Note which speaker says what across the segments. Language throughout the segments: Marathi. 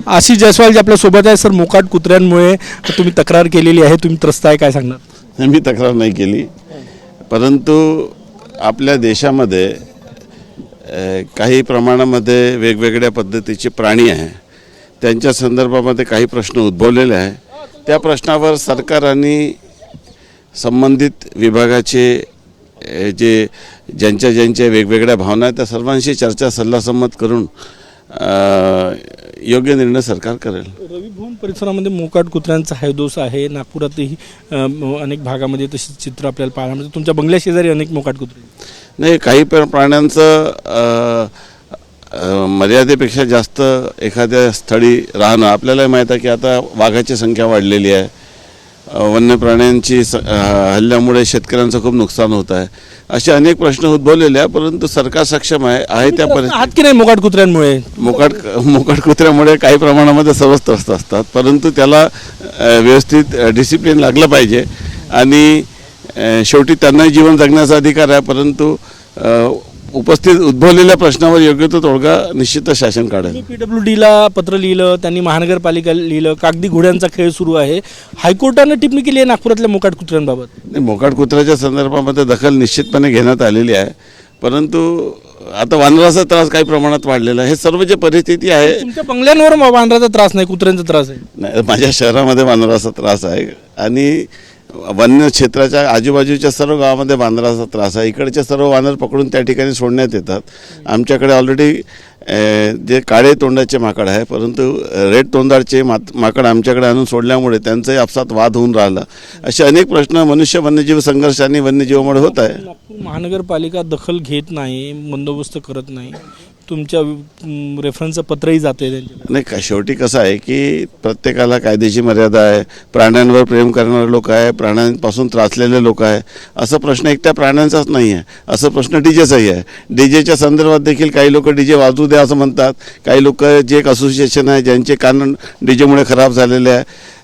Speaker 1: आशिष जयस्वाल जे आपल्या सोबत आहे सर, मोकाट कुत्र्यांमुळे तुम्ही तक्रार केलेली आहे, तुम्ही त्रस्त आहे, काय सांगणार?
Speaker 2: मी तक्रार नाही केली, परंतु आपल्या देशामध्ये काही प्रमाणामध्ये वेगवेगळ्या पद्धतीचे प्राणी आहे, त्यांच्या संदर्भामध्ये काही प्रश्न उद्भवलेले आहे. त्या प्रश्नावर सरकार आणि संबंधित विभागाचे जे ज्यांच्या वेगवेगळ्या भावना आहेत त्या सर्वांशी चर्चा सल्लासंमत करून योग्य निर्णय सरकार करेल.
Speaker 1: रवी भवन परिसरामध्ये मोकाट कुत्र्यांचा हैदोस आहे. नागपुरातही अनेक भागामध्ये तशी चित्र आपल्याला पाहायला मिळतं. तुमच्या बंगल्या शेजारी अनेक मोकाट कुत्रे
Speaker 2: नाही, काही प्राण्यांचं मर्यादेपेक्षा जास्त एखाद्या स्थळी राहणं. आपल्याला माहीत आहे की आता वाघाची संख्या वाढलेली आहे. वन्य प्राण्यांची हल्ल्यामुळे शेतकऱ्यांचं खूप नुकसान होत आहे. असे अनेक प्रश्न उद्भवलेले आहे, परंतु सरकार सक्षम आहे त्या
Speaker 1: आहात की नाही मोकाट कुत्र्यांमुळे?
Speaker 2: मोकाट कुत्र्यामुळे काही प्रमाणामध्ये सर्वच त्रस्त असतात, परंतु त्याला व्यवस्थित डिसिप्लिन लागलं पाहिजे आणि शेवटी त्यांनाही जीवन जगण्याचा अधिकार आहे. परंतु उपस्थित उद्भवलेल्या प्रश्नावर योग्य तो तोडगा निश्चितच शासन काढेल.
Speaker 1: PWDला पत्र लिहिलं, त्यांनी महानगरपालिकेला लिहिलं, कागदी घोड्यांचा खेळ सुरू आहे. हायकोर्टानं टिप्पणी केली आहे नागपुरातल्या मोकाट कुत्र्यांबाबत.
Speaker 2: मोकाट कुत्र्याच्या संदर्भामध्ये दखल निश्चितपणे घेण्यात आलेली आहे, परंतु आता वानराचा त्रास काही प्रमाणात वाढलेला आहे. हे सर्व जे परिस्थिती आहे,
Speaker 1: तुमच्या बंगल्यांवर वानराचा त्रास नाही, कुत्र्यांचा त्रास आहे.
Speaker 2: नाही, माझ्या शहरामध्ये वानराचा त्रास आहे आणि वन्य क्षेत्राच्या आजूबाजूच्या सर्व गावामध्ये वानराचा त्रास आहे. इकडचे सर्व वानर पकडून त्या ठिकाणी सोडण्यात येतात. आमच्याकडे ऑलरेडी जे काळे तोंडाचे माकड आहे, परंतु रेड तोंडाचे माकड आमच्याकडे आणून सोडल्यामुळे त्यांचाही आपसात वाद होऊन राहिला. असे अनेक प्रश्न मनुष्य वन्यजीव संघर्ष आणि वन्यजीवामुळे होत आहे.
Speaker 1: नागपूर महानगरपालिका दखल घेत नाही, बंदोबस्त करत नाही, तुमच्या रेफरन्सचं पत्रही जाते त्यांच्या.
Speaker 2: नाही, का शेवटी कसं आहे की प्रत्येकाला कायद्याची मर्यादा आहे. प्राण्यांवर प्रेम करणारे लोक आहे, प्राण्यांपासून त्रासलेले लोक आहे. असा प्रश्न एकट्या प्राण्यांचाच नाही आहे, असा प्रश्न डीजेचाही आहे. डीजेच्या संदर्भात देखील काही लोक डीजे वाजवू द्या असं म्हणतात. काही लोक जे एक असोसिएशन आहे ज्यांचे कान डीजेमुळे खराब झालेले आहे.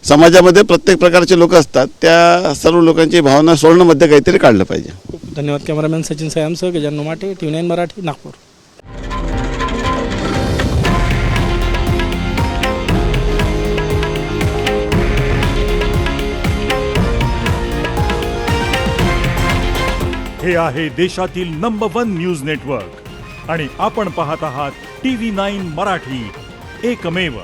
Speaker 2: समाजामध्ये प्रत्येक प्रकारचे लोक असतात, त्या सर्व लोकांची भावना सोडण्यामध्ये काहीतरी काढलं पाहिजे.
Speaker 1: धन्यवाद. कॅमेरामॅन सचिन सायांसह गजानन माटे, TV9 मराठी, नागपूर.
Speaker 3: हे आहे देशातील नंबर 1 न्यूज नेटवर्क आणि आपण पाहत आहात TV9 मराठी, एकमेव.